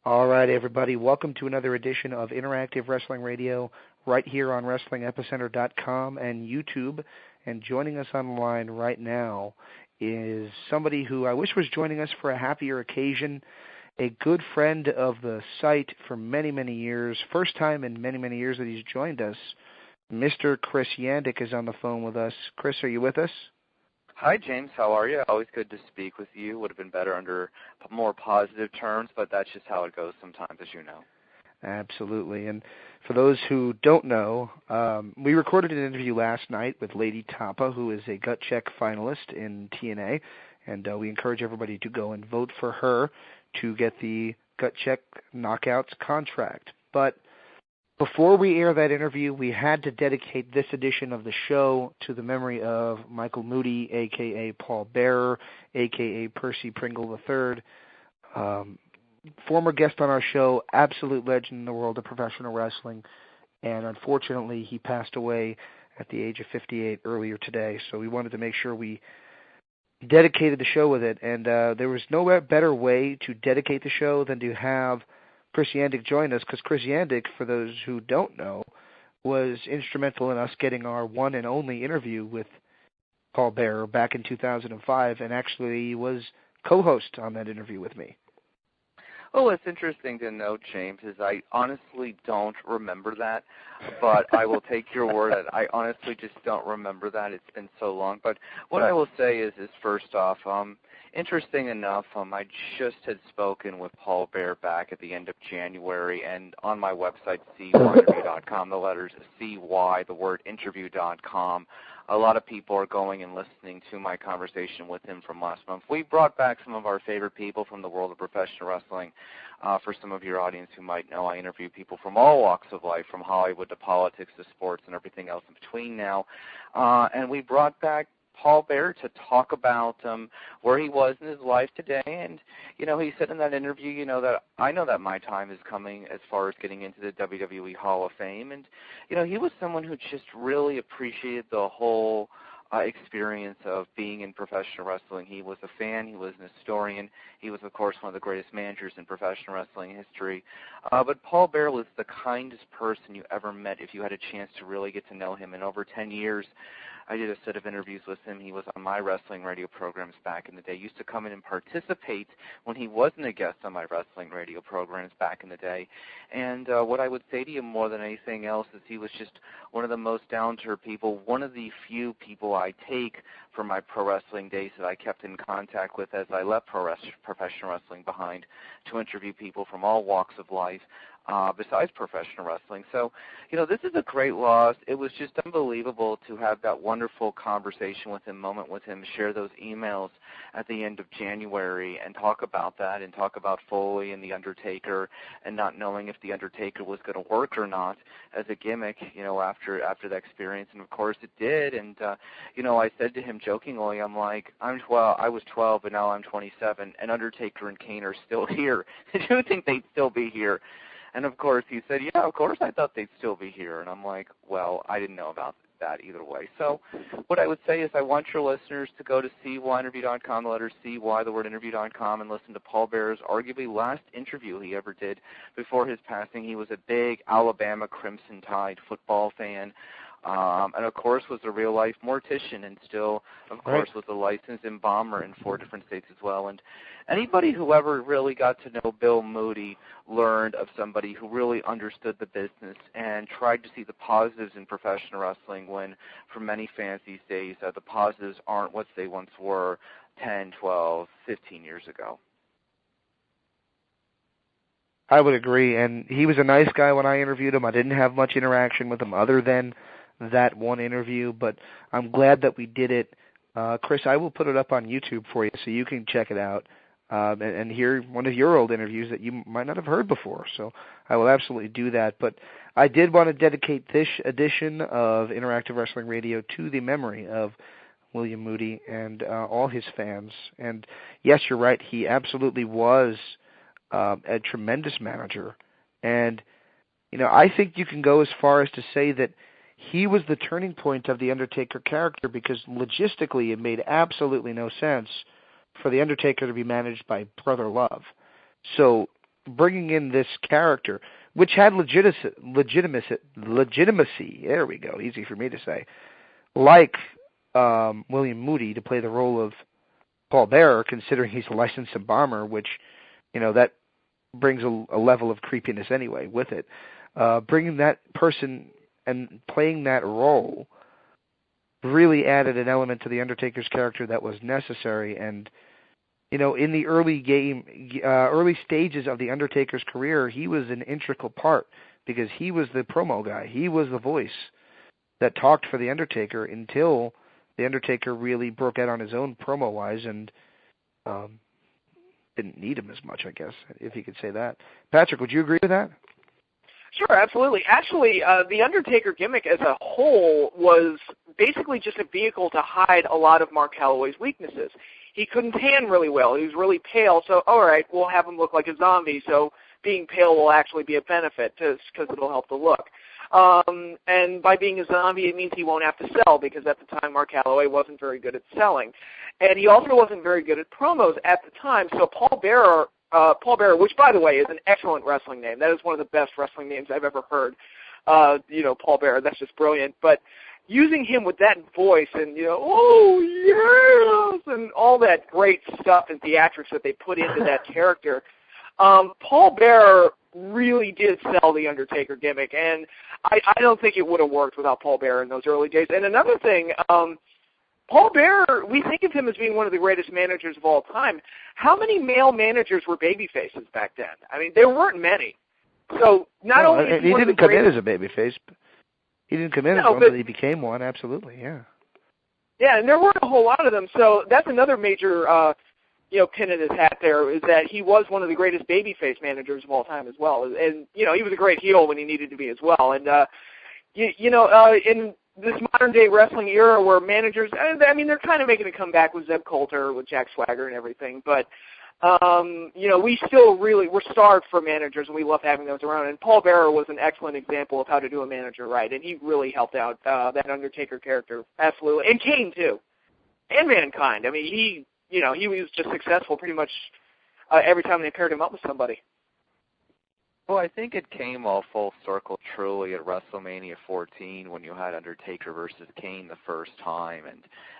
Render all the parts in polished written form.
All right, everybody. Welcome to another edition of Interactive Wrestling Radio right here on WrestlingEpicenter.com and YouTube. And joining us on the line right now is somebody who I wish was joining us for a happier occasion, a good friend of the site for many, many years. First time in many, many years that he's joined us. Mr. Chris Yandek is on the phone with us. Chris, are you with us? Hi, James. How are you? Always good to speak with you. Would have been better under more positive terms, but that's just how it goes sometimes, as you know. Absolutely. And for those who don't know, we recorded an interview last night with Lady Tapa, who is a gut check finalist in TNA, and we encourage everybody to go and vote for her to get the gut check knockouts contract. But before we air that interview, we had to dedicate this edition of the show to the memory of Michael Moody, a.k.a. Paul Bearer, a.k.a. Percy Pringle III, former guest on our show, absolute legend in the world of professional wrestling, and unfortunately he passed away at the age of 58 earlier today, so we wanted to make sure we dedicated the show with it, and there was no better way to dedicate the show than to have Chris Yandek joined us, because Chris Yandek, for those who don't know, was instrumental in us getting our one and only interview with Paul Bearer back in 2005, and actually was co-host on that interview with me. Well, what's interesting to note, James, is I honestly don't remember that, but I will take your word at it. I honestly just don't remember that. It's been so long. But what I will say is first off, interesting enough, I just had spoken with Paul Bearer back at the end of January, and on my website, cyinterview.com, the letters CY, the word interview.com, a lot of people are going and listening to my conversation with him from last month. We brought back some of our favorite people from the world of professional wrestling. For some of your audience who might know, I interview people from all walks of life, from Hollywood to politics to sports and everything else in between now. And we brought back Paul Bearer to talk about where he was in his life today. And, he said in that interview, that I know that my time is coming as far as getting into the WWE Hall of Fame. And, he was someone who just really appreciated the whole experience of being in professional wrestling. He was a fan. He was an historian. He was, of course, one of the greatest managers in professional wrestling history. But Paul Bearer was the kindest person you ever met if you had a chance to really get to know him. In over 10 years, I did a set of interviews with him. He was on my wrestling radio programs back in the day. He used to come in and participate when he wasn't a guest on my wrestling radio programs back in the day. And what I would say to you more than anything else is he was just one of the most down-to-earth people, one of the few people I take from my pro wrestling days that I kept in contact with as I left professional wrestling behind to interview people from all walks of life. Besides professional wrestling. So, this is a great loss. It was just unbelievable to have that wonderful conversation with him, moment with him, share those emails at the end of January and talk about that and talk about Foley and The Undertaker and not knowing if The Undertaker was going to work or not as a gimmick, after that experience. And, of course, it did. And, I said to him jokingly, I'm like, I was 12, but now I'm 27, and Undertaker and Kane are still here. Did you think they'd still be here? And, of course, he said, yeah, of course I thought they'd still be here. And I'm like, well, I didn't know about that either way. So what I would say is I want your listeners to go to cyinterview.com, the letter CY, the word interview.com, and listen to Paul Bearer's arguably last interview he ever did before his passing. He was a big Alabama Crimson Tide football fan. And, of course, was a real-life mortician and still, of course, was a licensed embalmer in 4 different states as well. And anybody who ever really got to know Bill Moody learned of somebody who really understood the business and tried to see the positives in professional wrestling when, for many fans these days, the positives aren't what they once were 10, 12, 15 years ago. I would agree, and he was a nice guy when I interviewed him. I didn't have much interaction with him other than that one interview, but I'm glad that we did it. Chris, I will put it up on YouTube for you so you can check it out and hear one of your old interviews that you might not have heard before. So I will absolutely do that. But I did want to dedicate this edition of Interactive Wrestling Radio to the memory of William Moody and all his fans. And yes, you're right, he absolutely was a tremendous manager. And, I think you can go as far as to say that he was the turning point of the Undertaker character because logistically it made absolutely no sense for the Undertaker to be managed by Brother Love. So bringing in this character, which had legitimacy. There we go, easy for me to say. Like William Moody to play the role of Paul Bearer, considering he's a licensed embalmer, which, that brings a level of creepiness anyway with it. Bringing that person and playing that role really added an element to the Undertaker's character that was necessary. And in the early stages of the Undertaker's career, he was an integral part because he was the promo guy. He was the voice that talked for the Undertaker until the Undertaker really broke out on his own promo-wise and didn't need him as much, I guess, if you could say that. Patrick, would you agree with that? Sure, absolutely. Actually, the Undertaker gimmick as a whole was basically just a vehicle to hide a lot of Mark Calloway's weaknesses. He couldn't tan really well. He was really pale, so all right, we'll have him look like a zombie, so being pale will actually be a benefit because it'll help the look. And by being a zombie, it means he won't have to sell because at the time Mark Calloway wasn't very good at selling. And he also wasn't very good at promos at the time, so Paul Bearer, which, by the way, is an excellent wrestling name. That is one of the best wrestling names I've ever heard. Paul Bearer, that's just brilliant. But using him with that voice and, oh, yes, and all that great stuff and theatrics that they put into that character, Paul Bearer really did sell the Undertaker gimmick, and I don't think it would have worked without Paul Bearer in those early days. And another thing, Paul Bearer, we think of him as being one of the greatest managers of all time. How many male managers were babyfaces back then? I mean, there weren't many. So not only is he didn't come in as a babyface, he didn't come in as one, but he became one. Absolutely, yeah. Yeah, and there weren't a whole lot of them. So that's another major, pin in his hat there is that he was one of the greatest babyface managers of all time as well. And he was a great heel when he needed to be as well. And in this modern-day wrestling era where managers, they're kind of making a comeback with Zeb Coulter, with Jack Swagger and everything, but, we still we're starved for managers, and we love having those around. And Paul Bearer was an excellent example of how to do a manager right, and he really helped out that Undertaker character, absolutely. And Kane, too. And Mankind. I mean, he was just successful pretty much every time they paired him up with somebody. Well, I think it came all full circle truly at WrestleMania 14 when you had Undertaker versus Kane the first time,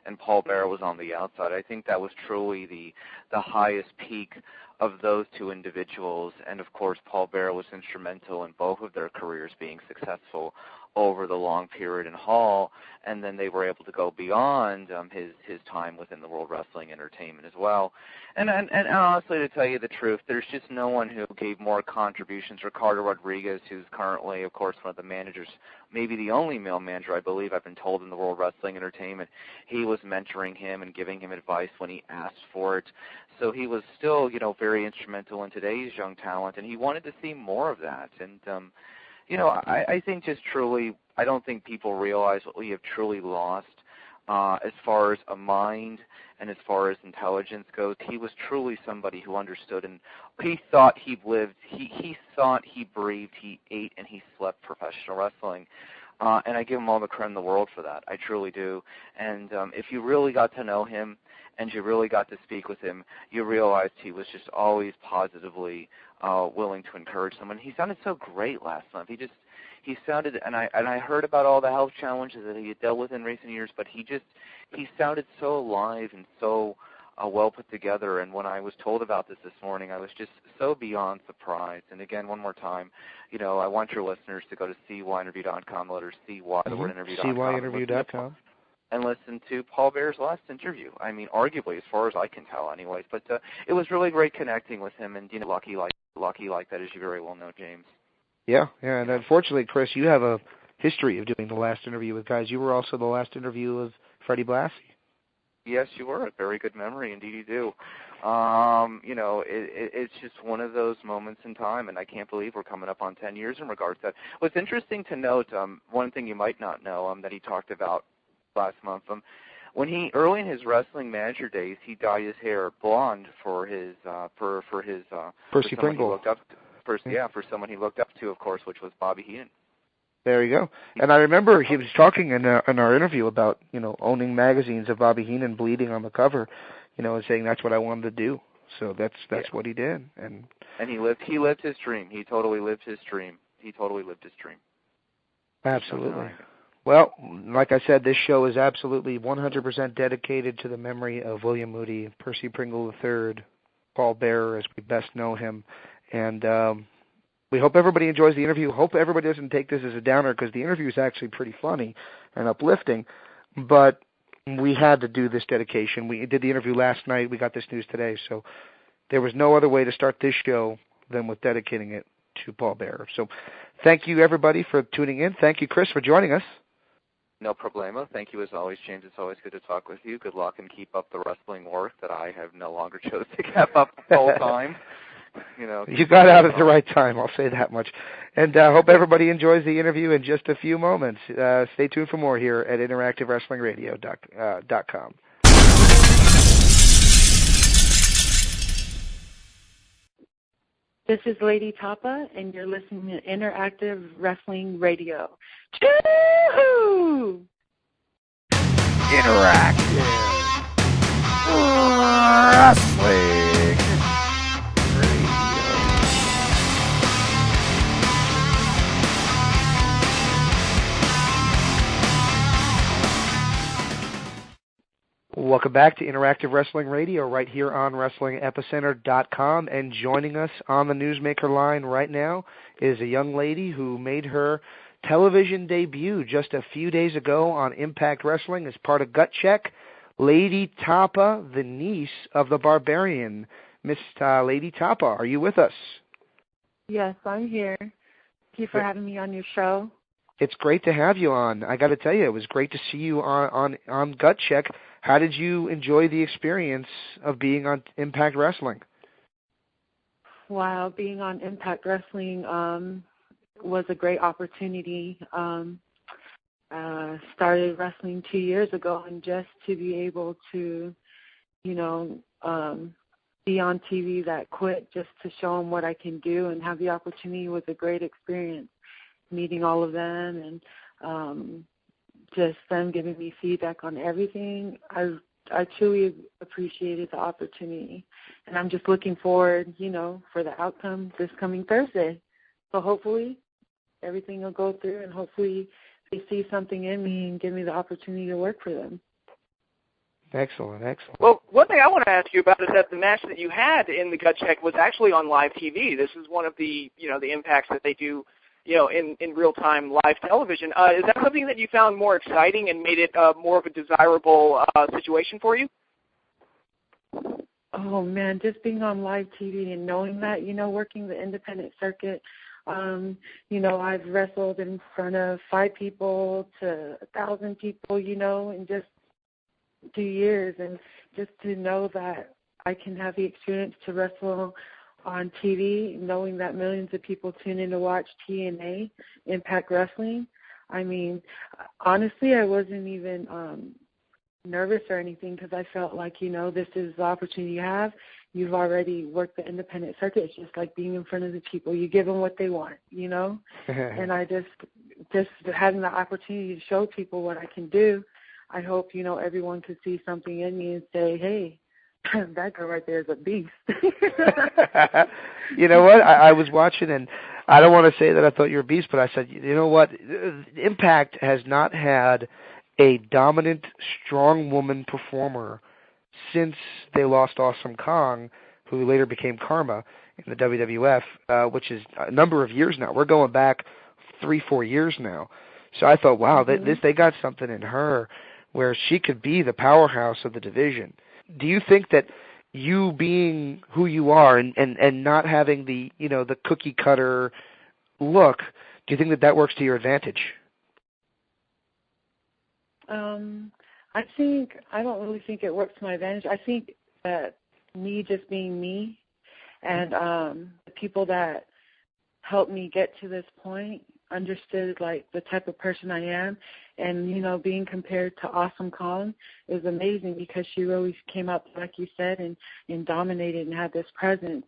and Paul Bearer was on the outside. I think that was truly the highest peak of those two individuals, and of course Paul Bearer was instrumental in both of their careers being successful over the long period in Hall, and then they were able to go beyond his time within the World Wrestling Entertainment as well. And honestly, to tell you the truth, there's just no one who gave more contributions. Ricardo Rodriguez, who's currently, of course, one of the managers, maybe the only male manager, I believe, I've been told, in the World Wrestling Entertainment. He was mentoring him and giving him advice when he asked for it. So he was still, very instrumental in today's young talent, and he wanted to see more of that. And I think just truly, I don't think people realize what we have truly lost as far as a mind and as far as intelligence goes. He was truly somebody who understood, and he thought he lived, he thought he breathed, he ate, and he slept professional wrestling. And I give him all the credit in the world for that. I truly do. And if you really got to know him and you really got to speak with him, you realized he was just always positively willing to encourage someone. He sounded so great last month. He sounded, and I heard about all the health challenges that he had dealt with in recent years, but he sounded so alive and so well put together. And when I was told about this morning, I was just so beyond surprised. And again, one more time, I want your listeners to go to cyinterview.com, letter CY, the word interview.com. cyinterview.com. And listen to Paul Bearer's last interview. I mean, arguably, as far as I can tell anyways. But it was really great connecting with him, and, lucky like that, as you very well know, James. Yeah, and unfortunately, Chris, you have a history of doing the last interview with guys. You were also the last interview of Freddie Blassie. Yes, you were. A very good memory, indeed you do. It's just one of those moments in time, and I can't believe we're coming up on 10 years in regards to that. What's interesting to note, one thing you might not know that he talked about last month, when he, early in his wrestling manager days, he dyed his hair blonde for Percy Pringle. For someone he looked up to, of course, which was Bobby Heenan. There you go. And I remember he was talking in our interview about, owning magazines of Bobby Heenan bleeding on the cover, and saying that's what I wanted to do. So that's what he did, and he lived his dream. He totally lived his dream. Absolutely. Well, like I said, this show is absolutely 100% dedicated to the memory of William Moody, Percy Pringle III, Paul Bearer, as we best know him. And we hope everybody enjoys the interview. Hope everybody doesn't take this as a downer, because the interview is actually pretty funny and uplifting. But we had to do this dedication. We did the interview last night. We got this news today. So there was no other way to start this show than with dedicating it to Paul Bearer. So thank you, everybody, for tuning in. Thank you, Chris, for joining us. No problemo. Thank you as always, James. It's always good to talk with you. Good luck and keep up the wrestling work that I have no longer chose to keep up the whole time. You got out at the right time, I'll say that much. And I hope everybody enjoys the interview in just a few moments. Stay tuned for more here at InteractiveWrestlingRadio.com. This is Lady Tapa, and you're listening to Interactive Wrestling Radio. Choo-hoo! Interactive Wrestling Radio. Welcome back to Interactive Wrestling Radio right here on WrestlingEpicenter.com. And joining us on the Newsmaker line right now is a young lady who made her television debut just a few days ago on Impact Wrestling as part of Gut Check. Lady Tapa, the niece of the Barbarian. Miss Lady Tapa, are you with us? Yes, I'm here. Thank you for having me on your show. It's great to have you on. I got to tell you, it was great to see you on Gut Check. How did you enjoy the experience of being on Impact Wrestling? Wow, being on Impact Wrestling was a great opportunity. Started wrestling 2 years ago, and just to be able to, be on TV that quick just to show them what I can do and have the opportunity was a great experience. Meeting all of them and just them giving me feedback on everything. I truly appreciated the opportunity, and I'm just looking forward, for the outcome this coming Thursday. So hopefully everything will go through, and hopefully they see something in me and give me the opportunity to work for them. Excellent. Well, one thing I want to ask you about is that the match that you had in the Gut Check was actually on live TV. This is one of the, the impacts that they do, in real-time live television. Is that something that you found more exciting and made it more of a desirable situation for you? Oh, man, just being on live TV and knowing that, working the independent circuit, I've wrestled in front of 5 people to 1,000 people, in just 2 years. And just to know that I can have the experience to wrestle on TV, knowing that millions of people tune in to watch TNA, Impact Wrestling. I mean, honestly, I wasn't even nervous or anything because I felt like, this is the opportunity you have. You've already worked the independent circuit. It's just like being in front of the people. You give them what they want, And I just having the opportunity to show people what I can do, I hope, everyone could see something in me and say, hey, that girl right there is a beast. You know what? I was watching, and I don't want to say that I thought you were a beast, but I said, you know what? Impact has not had a dominant, strong woman performer since they lost Awesome Kong, who later became Karma in the WWF, which is a number of years now. We're going back 3-4 years now. So I thought, wow, they got something in her where she could be the powerhouse of the division. Do you think that you being who you are and not having the the cookie cutter look, do you think that works to your advantage? I don't really think it works to my advantage. I think that me just being me and the people that helped me get to this point understood like the type of person I am, and being compared to Awesome Kong is amazing because she really came up, like you said, and dominated and had this presence.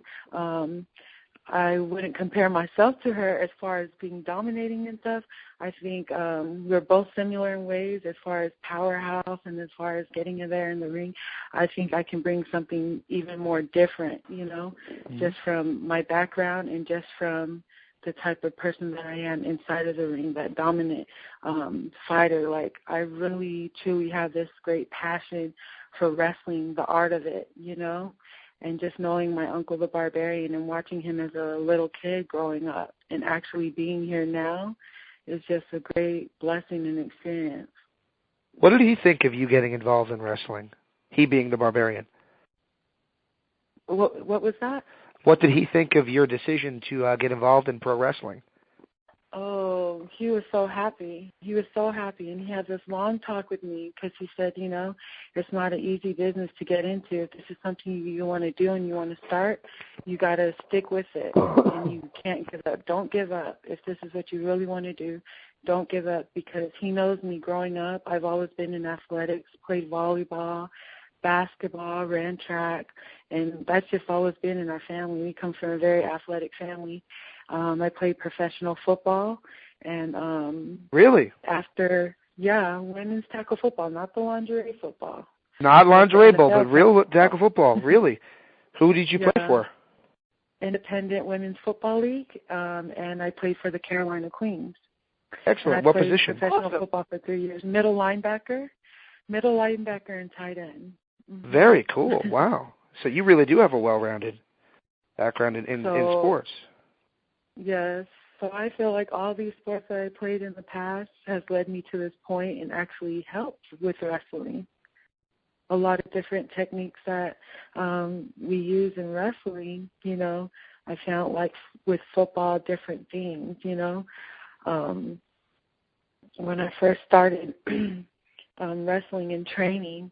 I wouldn't compare myself to her as far as being dominating and stuff. I think we're both similar in ways as far as powerhouse and as far as getting in there in the ring. I think I can bring something even more different, just from my background and just from the type of person that I am inside of the ring, that dominant fighter. Like, I really, truly have this great passion for wrestling, the art of it, and just knowing my uncle, the Barbarian, and watching him as a little kid growing up and actually being here now is just a great blessing and experience. What did he think of you getting involved in wrestling, he being the Barbarian? What was that? What did he think of your decision to get involved in pro wrestling? Oh, he was so happy. He was so happy, and he had this long talk with me because he said, it's not an easy business to get into. If this is something you want to do and you want to start, you got to stick with it, and you can't give up. Don't give up. If this is what you really want to do, don't give up, because he knows me growing up. I've always been in athletics, played volleyball, basketball, ran track, and that's just always been in our family. We come from a very athletic family. I played professional football, and really? Women's tackle football, not the lingerie football. Not lingerie ball, but real tackle football. Really? Who did you play for? Independent Women's Football League, and I played for the Carolina Queens. Excellent. What position? Professional football for 3 years. Middle linebacker, and tight end. Mm-hmm. Very cool. Wow. So you really do have a well-rounded background in sports. Yes. So I feel like all these sports that I played in the past has led me to this point and actually helped with wrestling. A lot of different techniques that we use in wrestling, I found like with football, different things, When I first started wrestling and training,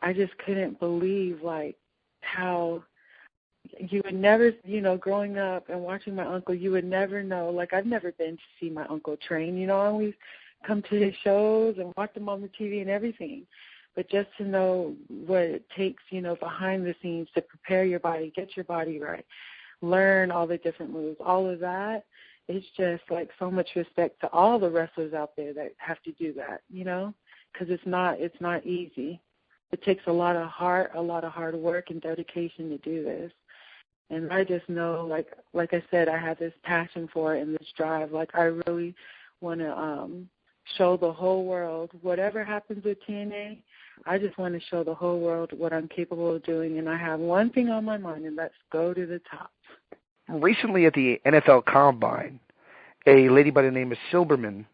I just couldn't believe like how you would never, growing up and watching my uncle, you would never know. Like, I've never been to see my uncle train. I always come to his shows and watch him on the TV and everything. But just to know what it takes, behind the scenes to prepare your body, get your body right, learn all the different moves, all of that, it's just like so much respect to all the wrestlers out there that have to do that, because it's not easy. It takes a lot of heart, a lot of hard work and dedication to do this. And I just know, like I said, I have this passion for it and this drive. Like, I really want to show the whole world, whatever happens with TNA, I just want to show the whole world what I'm capable of doing. And I have one thing on my mind, and that's go to the top. Recently at the NFL Combine, a lady by the name of Silberman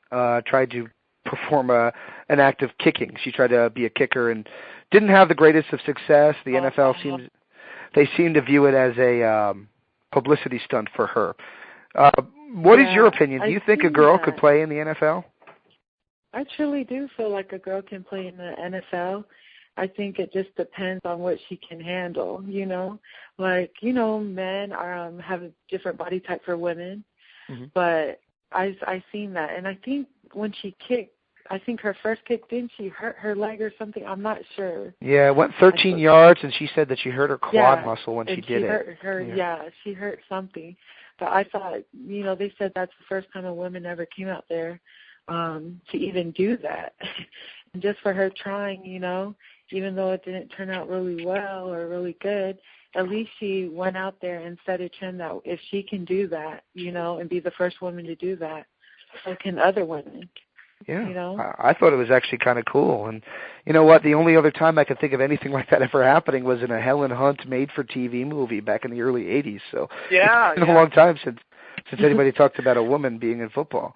tried to perform an act of kicking. She tried to be a kicker and didn't have the greatest of success. The NFL seem to view it as a publicity stunt for her. What is your opinion? Do you think a girl could play in the NFL? I truly do feel like a girl can play in the NFL. I think it just depends on what she can handle, Like, men have a different body type for women, but I've seen that. And I think when she kicked, I think her first kick, didn't she hurt her leg or something? I'm not sure. Yeah, it went 13 yards, and she said that she hurt her quad muscle when she did it. She hurt something. But I thought, they said that's the first time a woman ever came out there to even do that. And just for her trying, even though it didn't turn out really well or really good, at least she went out there and set a trend that if she can do that, and be the first woman to do that, so can other women. Yeah, I thought it was actually kind of cool. And you know what? The only other time I could think of anything like that ever happening was in a Helen Hunt made-for-TV movie back in the early 80s. So it's been a long time since anybody talked about a woman being in football.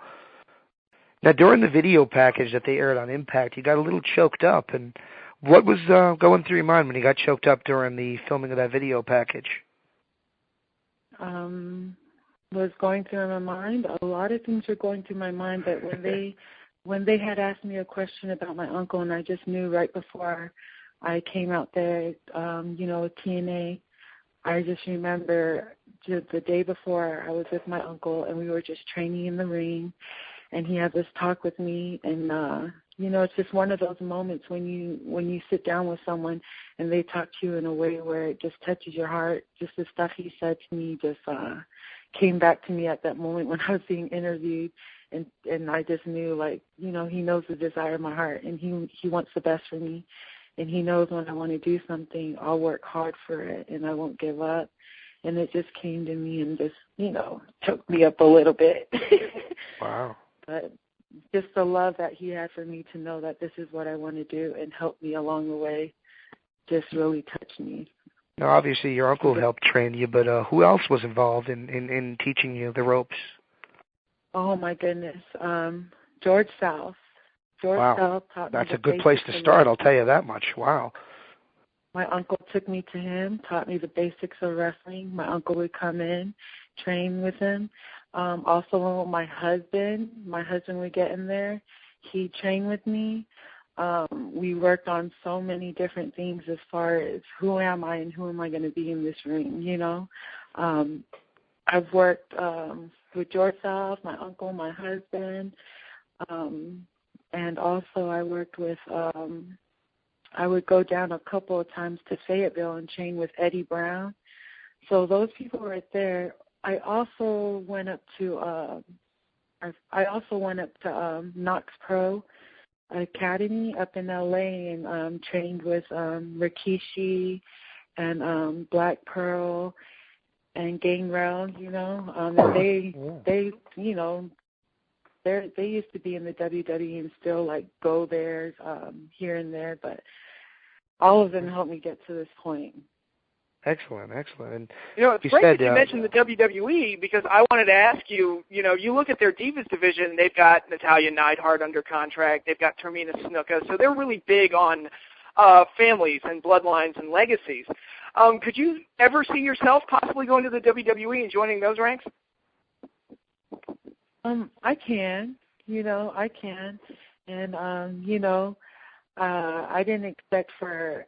Now, during the video package that they aired on Impact, you got a little choked up. And what was going through your mind when you got choked up during the filming of that video package? Was going through my mind? A lot of things were going through my mind, but when they had asked me a question about my uncle, and I just knew right before I came out there, with TNA, I just remember the day before I was with my uncle, and we were just training in the ring, and he had this talk with me, and it's just one of those moments when you sit down with someone and they talk to you in a way where it just touches your heart. Just the stuff he said to me just came back to me at that moment when I was being interviewed, and I just knew, he knows the desire of my heart, and he wants the best for me, and he knows when I want to do something, I'll work hard for it, and I won't give up. And it just came to me and just, took me up a little bit. Wow. But just the love that he had for me to know that this is what I want to do and help me along the way just really touched me. Now, obviously, your uncle helped train you, but who else was involved in teaching you the ropes? Oh, my goodness. George South. Wow. South taught me. That's a good place to start, I'll tell you that much. Wow. My uncle took me to him, taught me the basics of wrestling. My uncle would come in, train with him. Also, my husband would get in there. He trained with me. We worked on so many different things as far as who am I and who am I going to be in this ring, I've worked with George South, my uncle, my husband, and also I worked with I would go down a couple of times to Fayetteville and train with Eddie Brown. So those people right there. I also went up to Knox Pro Academy up in LA and trained with Rikishi and Black Pearl and Gangrel. They used to be in the WWE and still go there here and there, but all of them helped me get to this point. Excellent. And it's great that you mentioned the WWE, because I wanted to ask you, you look at their Divas division, they've got Natalya Neidhart under contract, they've got Termina Snuka, so they're really big on families and bloodlines and legacies. Could you ever see yourself possibly going to the WWE and joining those ranks? I can, I can. And, I didn't expect for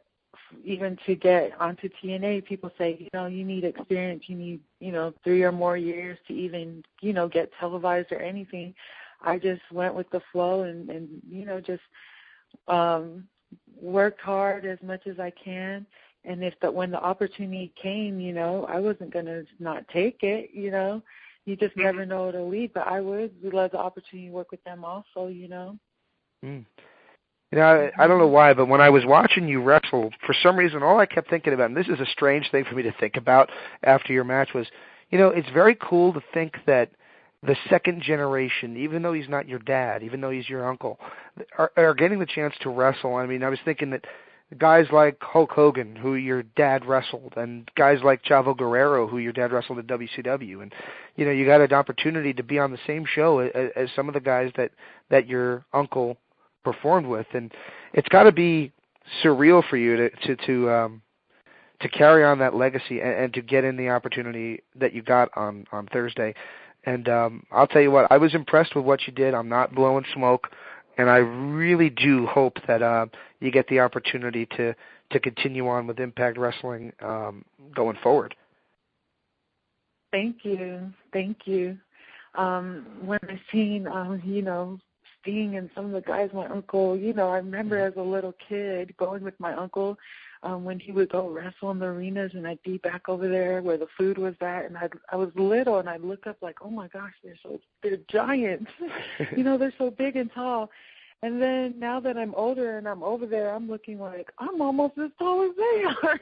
even to get onto TNA. People say, you need experience. You need, 3 or more years to even, get televised or anything. I just went with the flow and just worked hard as much as I can. And when the opportunity came, I wasn't going to not take it, You just never know what it'll lead, but I would love the opportunity to work with them also, Mm. I don't know why, but when I was watching you wrestle, for some reason, all I kept thinking about, and this is a strange thing for me to think about after your match, was, it's very cool to think that the second generation, even though he's not your dad, even though he's your uncle, are getting the chance to wrestle. I mean, I was thinking that guys like Hulk Hogan, who your dad wrestled, and guys like Chavo Guerrero, who your dad wrestled at WCW, and you got an opportunity to be on the same show as some of the guys that your uncle performed with, and it's got to be surreal for you to carry on that legacy and to get in the opportunity that you got on Thursday. And I'll tell you what, I was impressed with what you did. I'm not blowing smoke. And I really do hope that you get the opportunity to continue on with Impact Wrestling going forward. Thank you. When I seen, Sting and some of the guys, my uncle, I remember as a little kid going with my uncle when he would go wrestle in the arenas, and I'd be back over there where the food was at, and I was little, and I'd look up like, oh my gosh, they're giants, they're so big and tall. And then now that I'm older and I'm over there, I'm looking like I'm almost as tall as they are.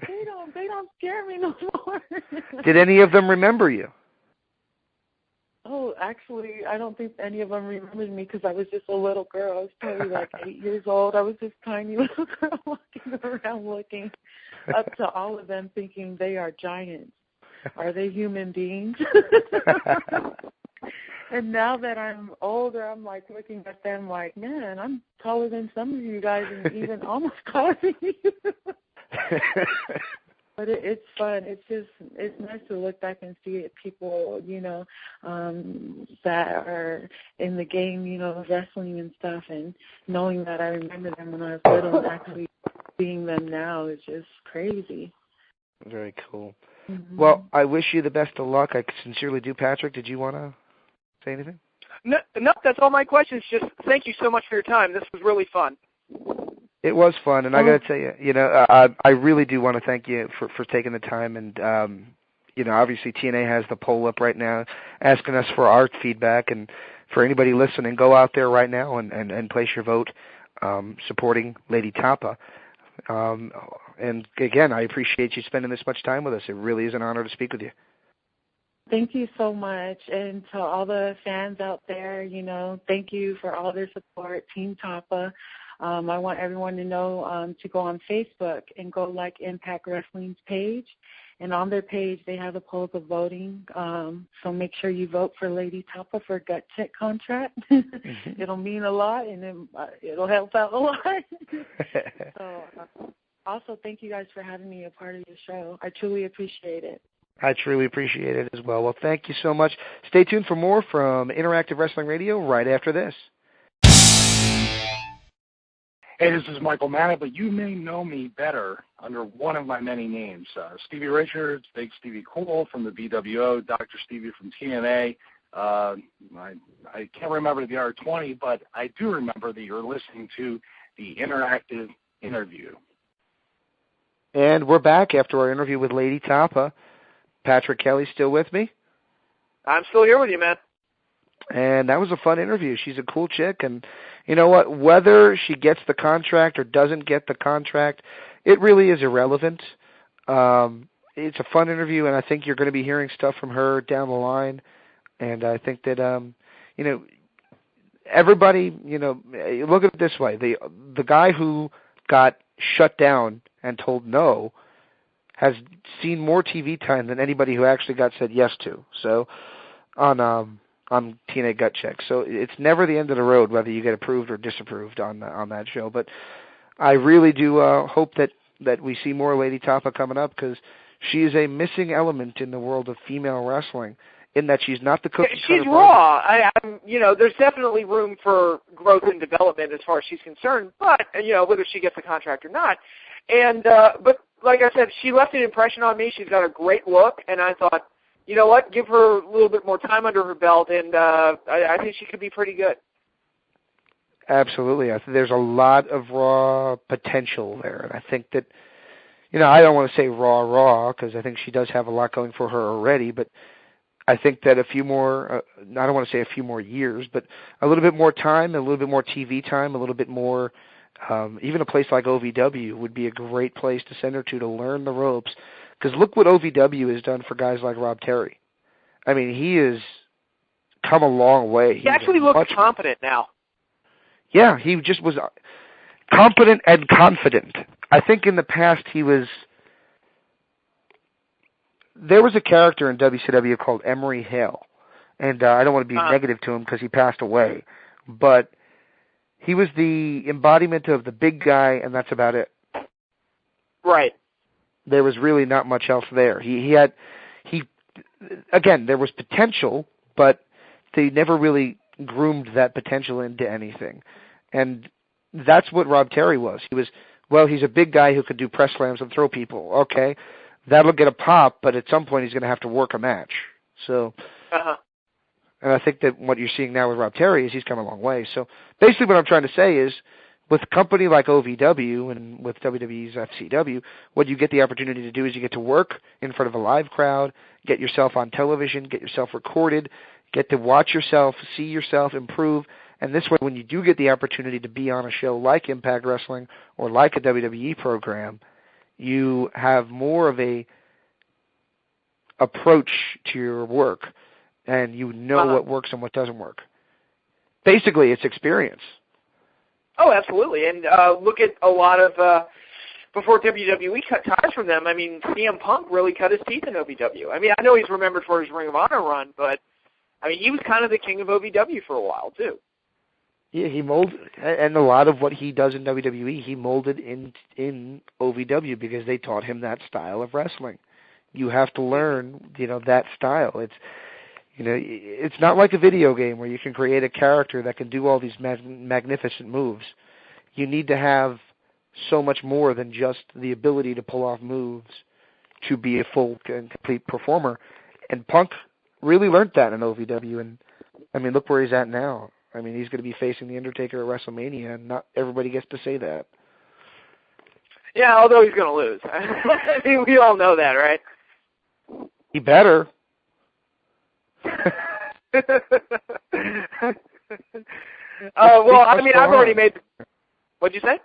They don't scare me no more. Did any of them remember you? Oh, actually, I don't think any of them remembered me because I was just a little girl. I was probably like 8 years old. I was this tiny little girl walking around looking up to all of them thinking they are giants. Are they human beings? And now that I'm older, I'm like looking at them like, man, I'm taller than some of you guys and even almost taller than you. But it's fun. It's nice to look back and see people, that are in the game, wrestling and stuff, and knowing that I remember them when I was little and actually seeing them now is just crazy. Very cool. Mm-hmm. Well, I wish you the best of luck. I sincerely do. Patrick, did you want to say anything? No, that's all my questions. Just thank you so much for your time. This was really fun. It was fun, and I got to tell you, I really do want to thank you for taking the time. And obviously TNA has the poll up right now, asking us for our feedback. And for anybody listening, go out there right now and place your vote, supporting Lady Tapa. And again, I appreciate you spending this much time with us. It really is an honor to speak with you. Thank you so much. And to all the fans out there, thank you for all their support, Team Tapa. I want everyone to know to go on Facebook and go like Impact Wrestling's page. And on their page, they have the polls of voting. So make sure you vote for Lady Tapa for a gut check contract. It'll mean a lot, and it'll help out a lot. So also, thank you guys for having me a part of your show. I truly appreciate it. I truly appreciate it as well. Well, thank you so much. Stay tuned for more from Interactive Wrestling Radio right after this. Hey, this is Michael Manna, but you may know me better under one of my many names. Stevie Richards, Big Stevie Cool from the BWO, Dr. Stevie from TNA. I can't remember the R20, but I do remember that you're listening to the Interactive Interview. And we're back after our interview with Lady Tapa. Patrick Kelly still with me? I'm still here with you, man. And that was a fun interview. She's a cool chick, and you know what? Whether she gets the contract or doesn't get the contract, it really is irrelevant. It's a fun interview, and I think you're going to be hearing stuff from her down the line. And I think that everybody, look at it this way: the guy who got shut down and told no has seen more TV time than anybody who actually got said yes to. So on TNA Gut Check. So it's never the end of the road whether you get approved or disapproved on that show. But I really do hope that we see more Lady Tapa coming up, because she is a missing element in the world of female wrestling, in that she's not the cookie cutter. She's raw. There's definitely room for growth and development as far as she's concerned, but, whether she gets the contract or not. And, but like I said, she left an impression on me. She's got a great look, and I thought, you know what, give her a little bit more time under her belt, and I think she could be pretty good. Absolutely. I think there's a lot of raw potential there, and I think that, I don't want to say raw, because I think she does have a lot going for her already, but I think that a few more, I don't want to say a few more years, but a little bit more time, a little bit more TV time, a little bit more, even a place like OVW would be a great place to send her to learn the ropes. Because look what OVW has done for guys like Rob Terry. I mean, he has come a long way. He actually looks confident now. Yeah, he just was competent and confident. I think in the past there was a character in WCW called Emery Hale, and I don't want to be negative to him because he passed away, but he was the embodiment of the big guy, and that's about it. Right. There was really not much else there. Again, there was potential, but they never really groomed that potential into anything. And that's what Rob Terry was. He's a big guy who could do press slams and throw people. Okay, that'll get a pop, but at some point he's going to have to work a match. So, and I think that what you're seeing now with Rob Terry is he's come a long way. So basically what I'm trying to say is, with a company like OVW and with WWE's FCW, what you get the opportunity to do is you get to work in front of a live crowd, get yourself on television, get yourself recorded, get to watch yourself, see yourself improve, and this way when you do get the opportunity to be on a show like Impact Wrestling or like a WWE program, you have more of a approach to your work, and you know what works and what doesn't work. Basically, it's experience. Oh, absolutely. And look at a lot of, before WWE cut ties from them, I mean, CM Punk really cut his teeth in OVW. I mean, I know he's remembered for his Ring of Honor run, but, I mean, he was kind of the king of OVW for a while, too. Yeah, he molded, and a lot of what he does in WWE, he molded in OVW because they taught him that style of wrestling. You have to learn, that style. It's not like a video game where you can create a character that can do all these magnificent moves. You need to have so much more than just the ability to pull off moves to be a full and complete performer. And Punk really learned that in OVW, and I mean, look where he's at now. I mean, he's going to be facing The Undertaker at WrestleMania, and not everybody gets to say that. Yeah, although he's going to lose. I mean, we all know that, right? He better. Well, I mean, I've already made... What'd you say?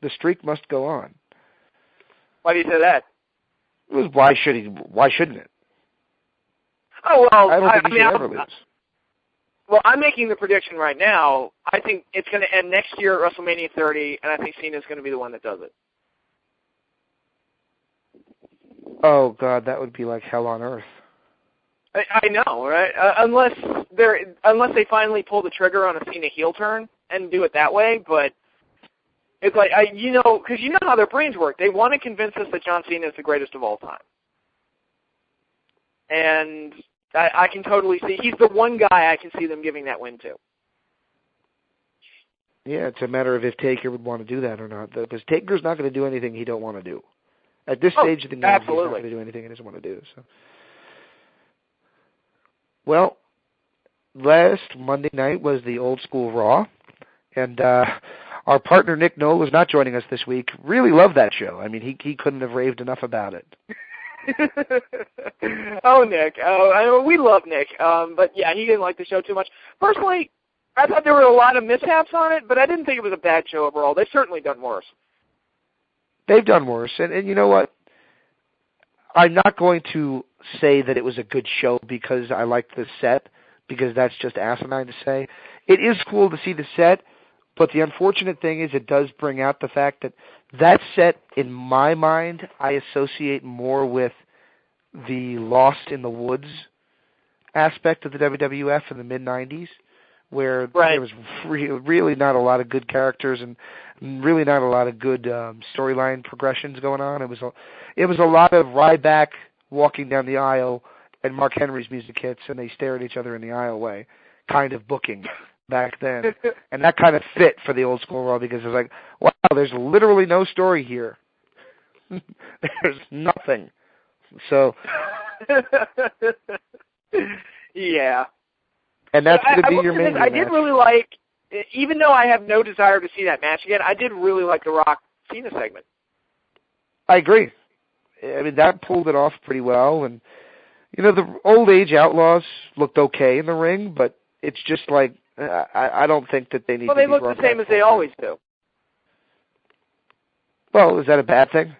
The streak must go on. Why do you say that? It was why shouldn't it? Oh, well, I don't think he should ever lose. Well, I'm making the prediction right now. I think it's going to end next year at WrestleMania 30, and I think Cena's going to be the one that does it. Oh, God, that would be like hell on earth. I know, right? Unless they finally pull the trigger on a Cena heel turn and do it that way, but it's like, because you know how their brains work. They want to convince us that John Cena is the greatest of all time. And I can totally see, he's the one guy I can see them giving that win to. Yeah, it's a matter of if Taker would want to do that or not, because Taker's not going to do anything he don't want to do. At this stage of the game, he's not going to do anything he doesn't want to do. So. Well, last Monday night was the old school Raw, and our partner Nick Knoll is not joining us this week. Really loved that show. I mean, he couldn't have raved enough about it. Oh, Nick. We love Nick. But, yeah, he didn't like the show too much. Personally, I thought there were a lot of mishaps on it, but I didn't think it was a bad show overall. They've certainly done worse. They've done worse. And you know what? I'm not going to say that it was a good show because I liked the set, because that's just asinine to say. It is cool to see the set, but the unfortunate thing is it does bring out the fact that set, in my mind, I associate more with the Lost in the Woods aspect of the WWF in the mid-'90s, where there was really not a lot of good characters and really not a lot of good storyline progressions going on. It was a lot of Ryback walking down the aisle and Mark Henry's music hits and they stare at each other in the aisleway kind of booking back then. And that kind of fit for the old school Raw because it was like, wow, there's literally no story here. There's nothing. So yeah. And that's going to be your main match. I did really like, even though I have no desire to see that match again, I did really like the Rock Cena segment. I agree. I mean, that pulled it off pretty well. And, the Old Age Outlaws looked okay in the ring, but it's just like, I don't think that they need to be Well, they look the same as they always do. Well, is that a bad thing?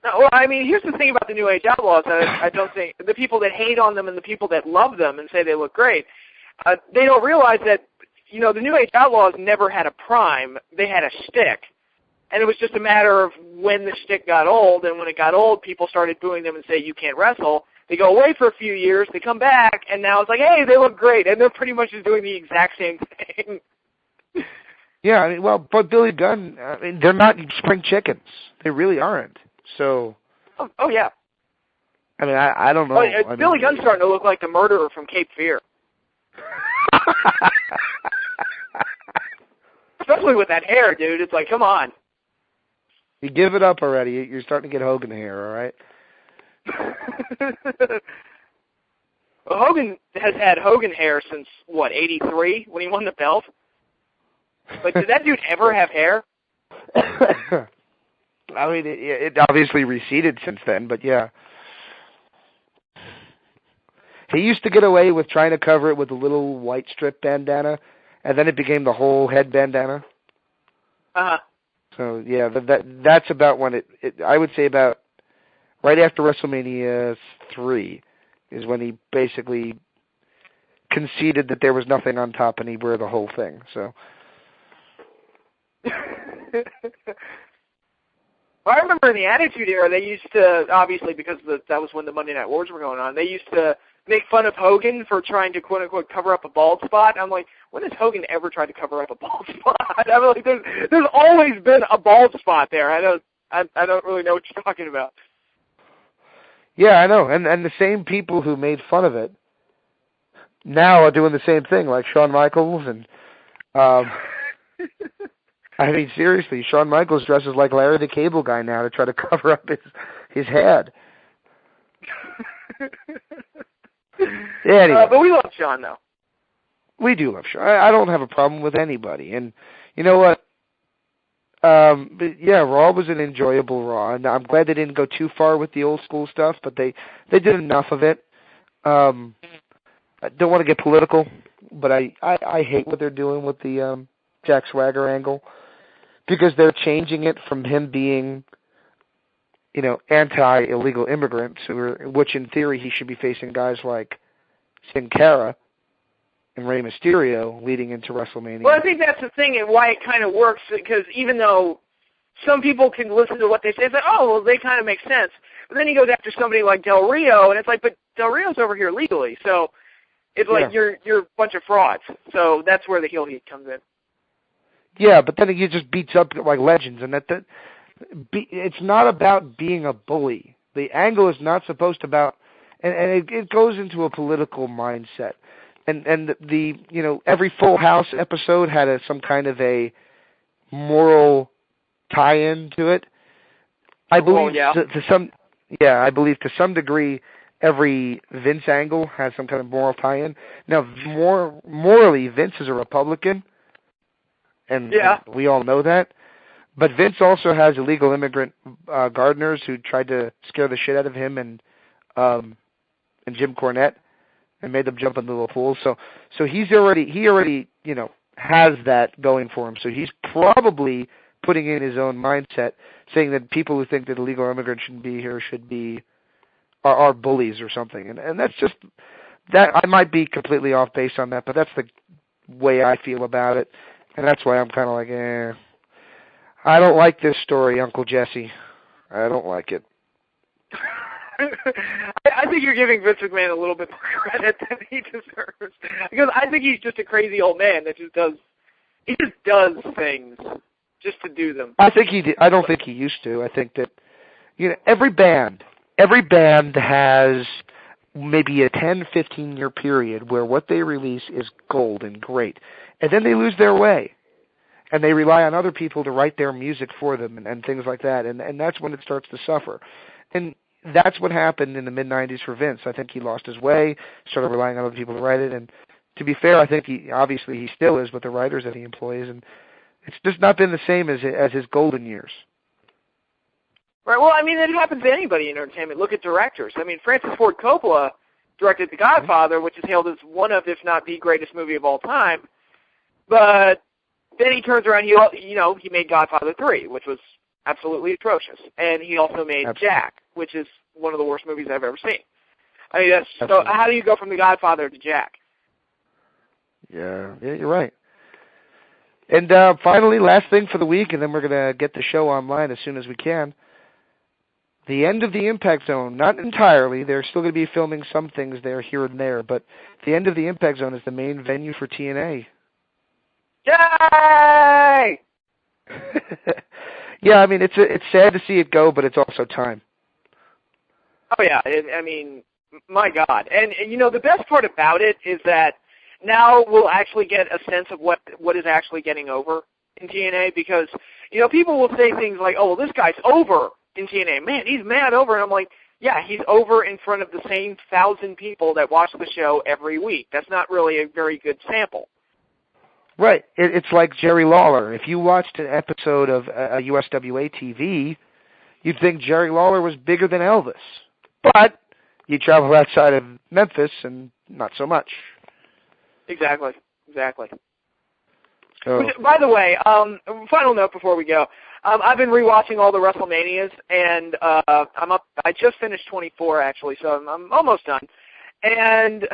No, well, I mean, here's the thing about the New Age Outlaws. I don't think the people that hate on them and the people that love them and say they look great, they don't realize that, the New Age Outlaws never had a prime. They had a shtick. And it was just a matter of when the shtick got old, and when it got old, people started booing them and say, you can't wrestle. They go away for a few years, they come back, and now it's like, hey, they look great. And they're pretty much just doing the exact same thing. Yeah, I mean, well, but Billy Gunn, they're not spring chickens. They really aren't. So. Oh yeah. I mean, I don't know. Billy Gunn's starting to look like the murderer from Cape Fear. Especially with that hair, dude. It's like, come on. You give it up already. You're starting to get Hogan hair, all right? Well, Hogan has had Hogan hair since, 83, when he won the belt? Like, did that dude ever have hair? I mean, it obviously receded since then, but yeah. He used to get away with trying to cover it with a little white strip bandana, and then it became the whole head bandana. Uh-huh. So, yeah, that's about when I would say about right after WrestleMania 3 is when he basically conceded that there was nothing on top and he'd wear the whole thing. So. Well, I remember in the Attitude Era, they used to, obviously because that was when the Monday Night Wars were going on, they used to make fun of Hogan for trying to, quote-unquote, cover up a bald spot. I'm like, when has Hogan ever tried to cover up a bald spot? I'm like, there's always been a bald spot there. I don't really know what you're talking about. Yeah, I know. And the same people who made fun of it now are doing the same thing, like Shawn Michaels and I mean, seriously, Shawn Michaels dresses like Larry the Cable Guy now to try to cover up his head. Yeah, anyway. But we love Shawn, though. We do love show. I don't have a problem with anybody. And you know what? But yeah, Raw was an enjoyable Raw, and I'm glad they didn't go too far with the old school stuff, but they did enough of it. I don't want to get political, but I hate what they're doing with the Jack Swagger angle, because they're changing it from him being, you know, anti-illegal immigrants, which in theory he should be facing guys like Sin Cara and Rey Mysterio leading into WrestleMania. Well, I think that's the thing and why it kind of works, because even though some people can listen to what they say, it's like, oh, well, they kind of make sense. But then he goes after somebody like Del Rio, and it's like, but Del Rio's over here legally, so it's like you're a bunch of frauds. So that's where the heel heat comes in. Yeah, but then he just beats up like legends, and it's not about being a bully. The angle is not supposed to about, and it goes into a political mindset. And the you know, every Full House episode had some kind of a moral tie-in to it. I believe I believe to some degree every Vince angle has some kind of moral tie-in. Now, morally, Vince is a Republican, and we all know that. But Vince also has illegal immigrant gardeners who tried to scare the shit out of him and Jim Cornette, and made them jump into the pool. So he already you know, has that going for him. So he's probably putting in his own mindset, saying that people who think that illegal immigrants shouldn't be here are bullies or something. And that's just that. I might be completely off base on that, but that's the way I feel about it, and that's why I'm kind of like, I don't like this story, Uncle Jesse. I don't like it. I think you're giving Vince McMahon a little bit more credit than he deserves, because I think he's just a crazy old man that just does things just to do them. I don't think he used to. I think that, you know, every band has maybe a 10, 15-year period where what they release is gold and great, and then they lose their way, and they rely on other people to write their music for them and things like that, and that's when it starts to suffer. And that's what happened in the mid-'90s for Vince. I think he lost his way, started relying on other people to write it, and to be fair, I think he still is with the writers that he employs, and it's just not been the same as his golden years. Right, well, I mean, it happens to anybody in entertainment. Look at directors. I mean, Francis Ford Coppola directed The Godfather, which is hailed as one of, if not the greatest movie of all time, but then he turns around, he made Godfather 3, which was absolutely atrocious, and he also made Jack, which is one of the worst movies I've ever seen. I mean, so how do you go from The Godfather to Jack? Yeah, you're right. And finally, last thing for the week, and then we're going to get the show online as soon as we can. The end of the Impact Zone, not entirely. They're still going to be filming some things there, here and there, but the end of the Impact Zone is the main venue for TNA. Yay! Yeah, I mean, it's sad to see it go, but it's also time. Oh, yeah. I mean, my God. And, you know, the best part about it is that now we'll actually get a sense of what is actually getting over in TNA, because, you know, people will say things like, oh, well, this guy's over in TNA. Man, he's mad over. And I'm like, yeah, he's over in front of the same 1,000 people that watch the show every week. That's not really a very good sample. Right. It's like Jerry Lawler. If you watched an episode of USWA TV, you'd think Jerry Lawler was bigger than Elvis. But you travel outside of Memphis, and not so much. Exactly. So, which, by the way, final note before we go. I've been rewatching all the WrestleManias, and I'm up. I just finished 24 actually, so I'm almost done. And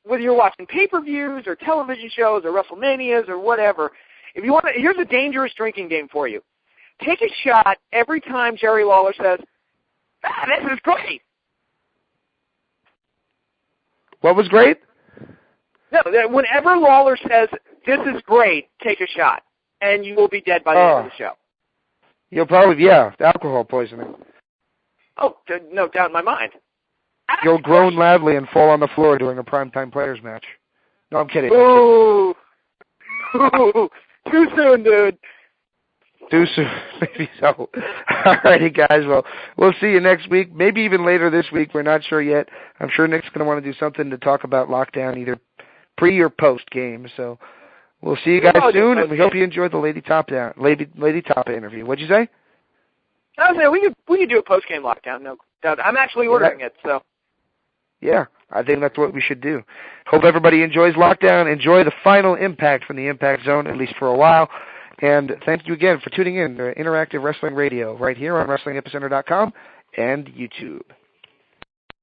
whether you're watching pay-per-views or television shows or WrestleManias or whatever, if you want to, here's a dangerous drinking game for you. Take a shot every time Jerry Lawler says, "This is great." What was great? No, whenever Lawler says, "This is great," take a shot, and you will be dead by the end of the show. You'll probably, alcohol poisoning. Oh, no doubt in my mind. You'll groan loudly and fall on the floor during a primetime players match. No, I'm kidding. Ooh. Too soon, dude. Too soon. Maybe so. All righty, guys. Well, we'll see you next week. Maybe even later this week. We're not sure yet. I'm sure Nick's going to want to do something to talk about Lockdown, either pre or post game. So we'll see you guys soon, and we hope you enjoyed the Lady Tapa interview. What'd you say? I was saying we could do a post game Lockdown. No doubt. I'm actually ordering it. So. Yeah, I think that's what we should do. Hope everybody enjoys Lockdown. Enjoy the final impact from the Impact Zone, at least for a while. And thank you again for tuning in to Interactive Wrestling Radio right here on WrestlingEpicenter.com and YouTube.